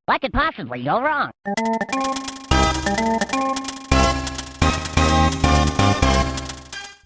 What could possibly go wrong?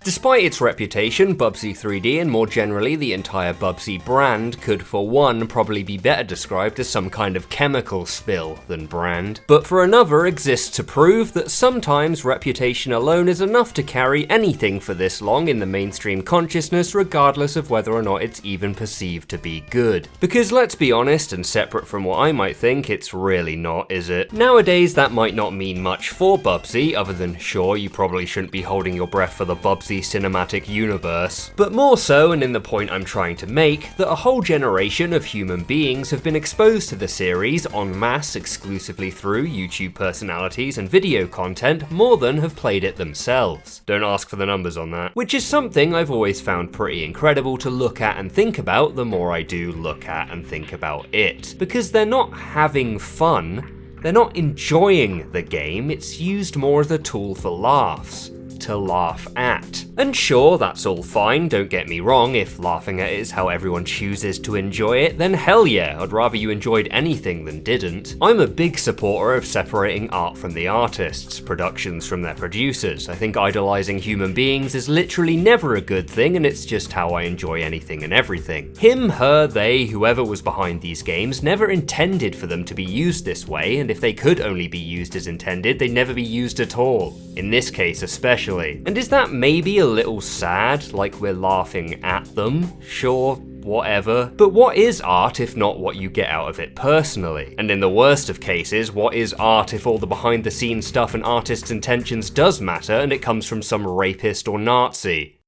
Despite its reputation, Bubsy 3D and more generally the entire Bubsy brand could for one probably be better described as some kind of chemical spill than brand, but for another exists to prove that sometimes reputation alone is enough to carry anything for this long in the mainstream consciousness regardless of whether or not it's even perceived to be good. Because let's be honest, and separate from what I might think, it's really not, is it? Nowadays that might not mean much for Bubsy, other than sure, you probably shouldn't be holding your breath for the Bubsy cinematic universe, but more so, and in the point I'm trying to make, that a whole generation of human beings have been exposed to the series en masse exclusively through YouTube personalities and video content more than have played it themselves. Don't ask for the numbers on that. Which is something I've always found pretty incredible to look at and think about the more I do look at and think about it. Because they're not having fun, they're not enjoying the game, it's used more as a tool for laughs. To laugh at. And sure, that's all fine, don't get me wrong, if laughing at it is how everyone chooses to enjoy it, then hell yeah, I'd rather you enjoyed anything than didn't. I'm a big supporter of separating art from the artists, productions from their producers. I think idolizing human beings is literally never a good thing, and it's just how I enjoy anything and everything. Him, her, they, whoever was behind these games never intended for them to be used this way, and if they could only be used as intended, they'd never be used at all. In this case especially. And is that maybe a little sad, like we're laughing at them? Sure, whatever. But what is art if not what you get out of it personally? And in the worst of cases, what is art if all the behind the scenes stuff and artists' intentions does matter and it comes from some rapist or Nazi?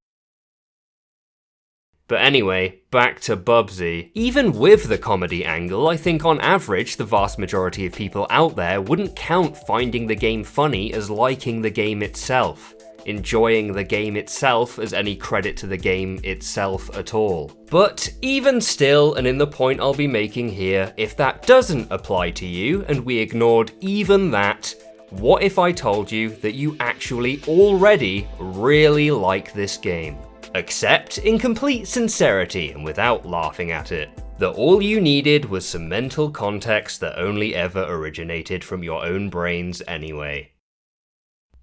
But anyway, back to Bubsy. Even with the comedy angle, I think on average the vast majority of people out there wouldn't count finding the game funny as liking the game itself, enjoying the game itself as any credit to the game itself at all. But even still, and in the point I'll be making here, if that doesn't apply to you and we ignored even that, what if I told you that you actually already really like this game? Except in complete sincerity and without laughing at it. That all you needed was some mental context that only ever originated from your own brains anyway.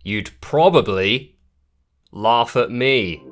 You'd probably laugh at me.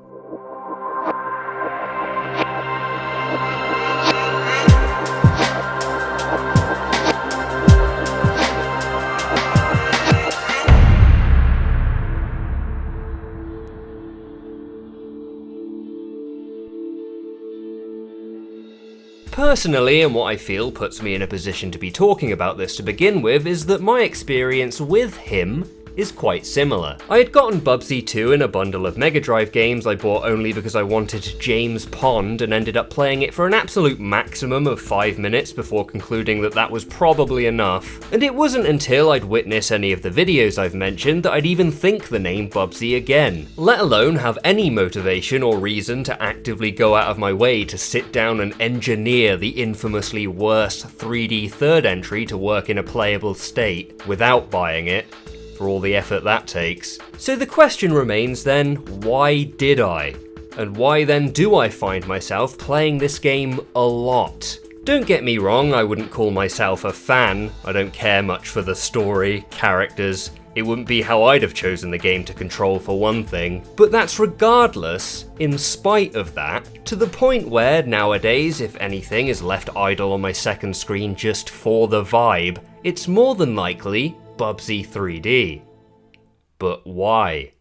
Personally, and what I feel puts me in a position to be talking about this to begin with, is that my experience with him is quite similar. I had gotten Bubsy 2 in a bundle of Mega Drive games I bought only because I wanted James Pond and ended up playing it for an absolute maximum of 5 minutes before concluding that that was probably enough. And it wasn't until I'd witness any of the videos I've mentioned that I'd even think the name Bubsy again, let alone have any motivation or reason to actively go out of my way to sit down and engineer the infamously worst 3D third entry to work in a playable state without buying it, for all the effort that takes. So the question remains then, why did I? And why then do I find myself playing this game a lot? Don't get me wrong, I wouldn't call myself a fan. I don't care much for the story, characters. It wouldn't be how I'd have chosen the game to control for one thing. But that's regardless, in spite of that, to the point where nowadays, if anything is left idle on my second screen just for the vibe, it's more than likely Bubsy 3D. But why?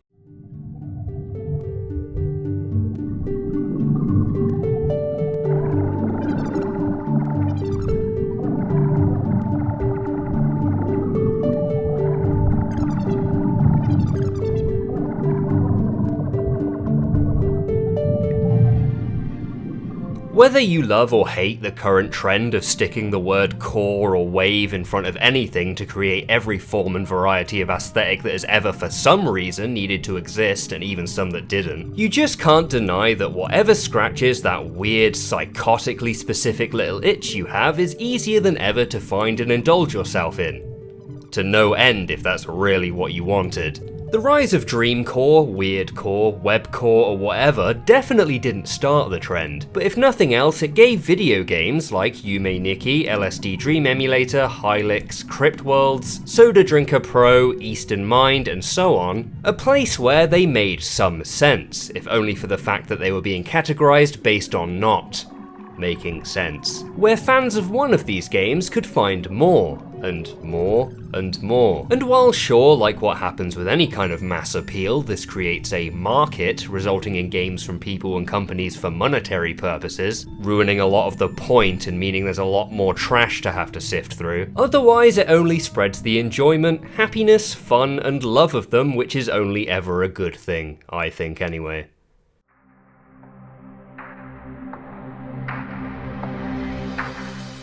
Whether you love or hate the current trend of sticking the word core or wave in front of anything to create every form and variety of aesthetic that has ever for some reason needed to exist, and even some that didn't, you just can't deny that whatever scratches that weird, psychotically specific little itch you have is easier than ever to find and indulge yourself in. To no end if that's really what you wanted. The rise of Dreamcore, Weirdcore, Webcore, or whatever definitely didn't start the trend, but if nothing else, it gave video games like Yume Niki, LSD Dream Emulator, Hylix, Crypt Worlds, Soda Drinker Pro, Eastern Mind, and so on, a place where they made some sense, if only for the fact that they were being categorized based on not making sense, where fans of one of these games could find more, and more, and more. And while sure, like what happens with any kind of mass appeal, this creates a market, resulting in games from people and companies for monetary purposes, ruining a lot of the point and meaning there's a lot more trash to have to sift through. Otherwise, it only spreads the enjoyment, happiness, fun, and love of them, which is only ever a good thing, I think anyway.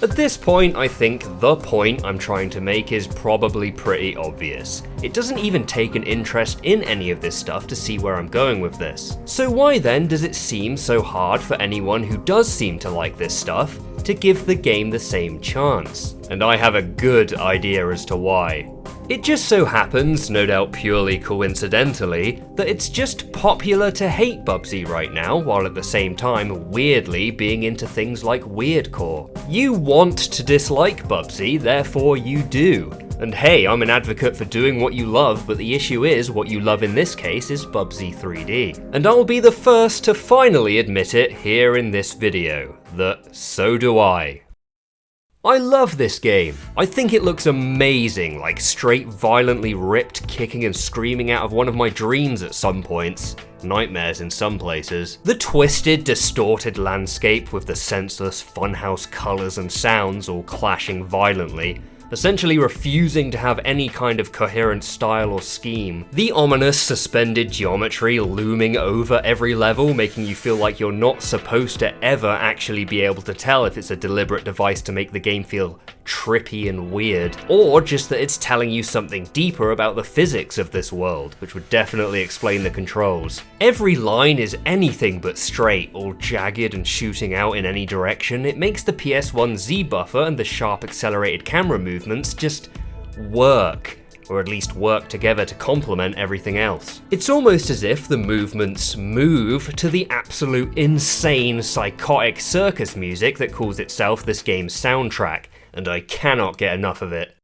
At this point, I think the point I'm trying to make is probably pretty obvious. It doesn't even take an interest in any of this stuff to see where I'm going with this. So why then does it seem so hard for anyone who does seem to like this stuff to give the game the same chance? And I have a good idea as to why. It just so happens, no doubt purely coincidentally, that it's just popular to hate Bubsy right now, while at the same time weirdly being into things like Weirdcore. You want to dislike Bubsy, therefore you do. And hey, I'm an advocate for doing what you love, but the issue is, what you love in this case is Bubsy 3D. And I'll be the first to finally admit it here in this video, that so do I. I love this game. I think it looks amazing, like straight violently ripped, kicking and screaming out of one of my dreams at some points. Nightmares in some places. The twisted, distorted landscape with the senseless funhouse colours and sounds all clashing violently, essentially refusing to have any kind of coherent style or scheme. The ominous suspended geometry looming over every level, making you feel like you're not supposed to ever actually be able to tell if it's a deliberate device to make the game feel trippy and weird, or just that it's telling you something deeper about the physics of this world, which would definitely explain the controls. Every line is anything but straight, all jagged and shooting out in any direction. It makes the PS1 Z buffer and the sharp accelerated camera movements just work, or at least work together to complement everything else. It's almost as if the movements move to the absolute insane psychotic circus music that calls itself this game's soundtrack, and I cannot get enough of it.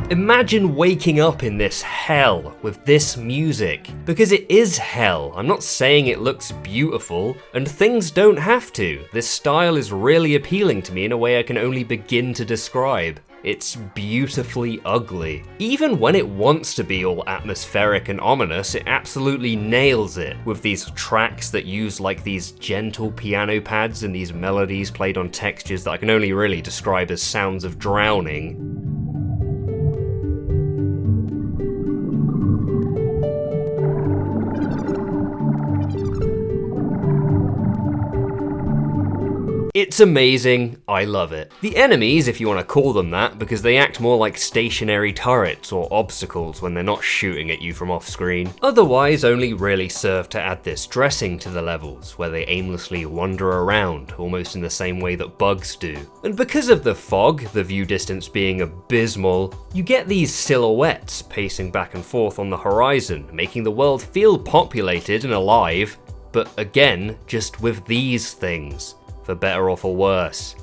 Imagine waking up in this hell with this music, because it is hell. I'm not saying it looks beautiful, and things don't have to. This style is really appealing to me in a way I can only begin to describe. It's beautifully ugly. Even when it wants to be all atmospheric and ominous, it absolutely nails it, with these tracks that use like these gentle piano pads and these melodies played on textures that I can only really describe as sounds of drowning. It's amazing, I love it. The enemies, if you want to call them that, because they act more like stationary turrets or obstacles when they're not shooting at you from off screen, otherwise only really serve to add this dressing to the levels, where they aimlessly wander around, almost in the same way that bugs do. And because of the fog, the view distance being abysmal, you get these silhouettes pacing back and forth on the horizon, making the world feel populated and alive, but again, just with these things. For better or for worse.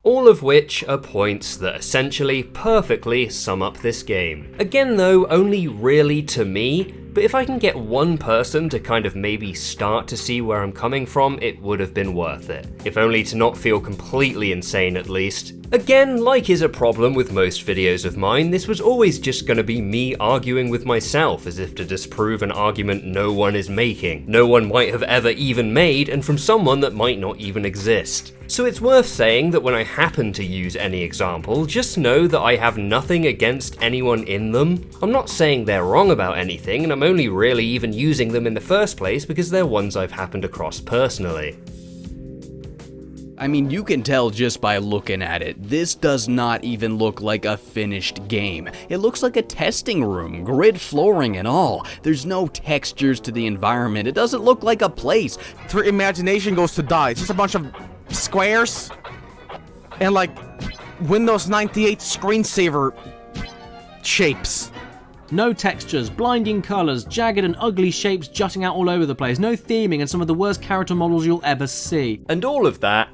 All of which are points that essentially perfectly sum up this game. Again though, only really to me, but if I can get one person to kind of maybe start to see where I'm coming from, it would have been worth it. If only to not feel completely insane at least. Again, like is a problem with most videos of mine, this was always just gonna be me arguing with myself as if to disprove an argument no one is making, no one might have ever even made, and from someone that might not even exist. So it's worth saying that when I happen to use any example, just know that I have nothing against anyone in them. I'm not saying they're wrong about anything, and I'm only really even using them in the first place because they're ones I've happened across personally. I mean, you can tell just by looking at it. This does not even look like a finished game. It looks like a testing room, grid flooring and all. There's no textures to the environment. It doesn't look like a place. Your imagination goes to die. It's just a bunch of squares and like Windows 98 screensaver shapes. No textures, blinding colours, jagged and ugly shapes jutting out all over the place, no theming, and some of the worst character models you'll ever see. And all of that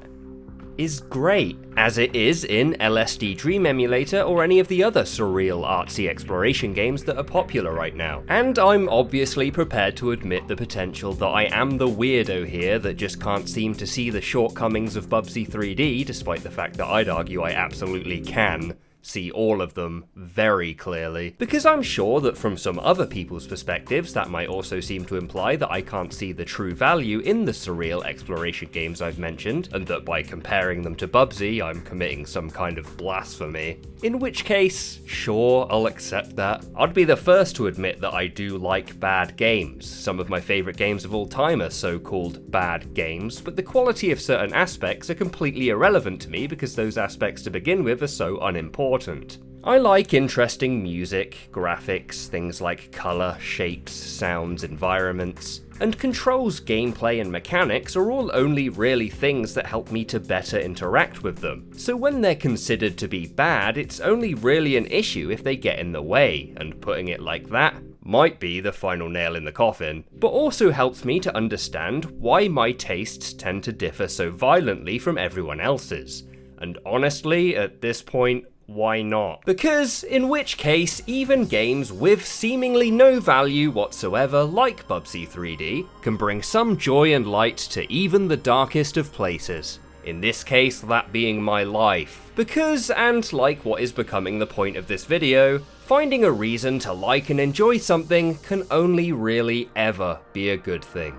is great, as it is in LSD Dream Emulator or any of the other surreal artsy exploration games that are popular right now. And I'm obviously prepared to admit the potential that I am the weirdo here that just can't seem to see the shortcomings of Bubsy 3D, despite the fact that I'd argue I absolutely can see all of them very clearly, because I'm sure that from some other people's perspectives that might also seem to imply that I can't see the true value in the surreal exploration games I've mentioned, and that by comparing them to Bubsy I'm committing some kind of blasphemy. In which case, sure, I'll accept that. I'd be the first to admit that I do like bad games. Some of my favourite games of all time are so-called bad games, but the quality of certain aspects are completely irrelevant to me because those aspects to begin with are so unimportant. I like interesting music, graphics, things like colour, shapes, sounds, environments, and controls, gameplay, and mechanics are all only really things that help me to better interact with them. So when they're considered to be bad, it's only really an issue if they get in the way, and putting it like that might be the final nail in the coffin, but also helps me to understand why my tastes tend to differ so violently from everyone else's. And honestly, at this point, why not? Because in which case, even games with seemingly no value whatsoever, like Bubsy 3D, can bring some joy and light to even the darkest of places. In this case, that being my life. Because, and like what is becoming the point of this video, finding a reason to like and enjoy something can only really ever be a good thing.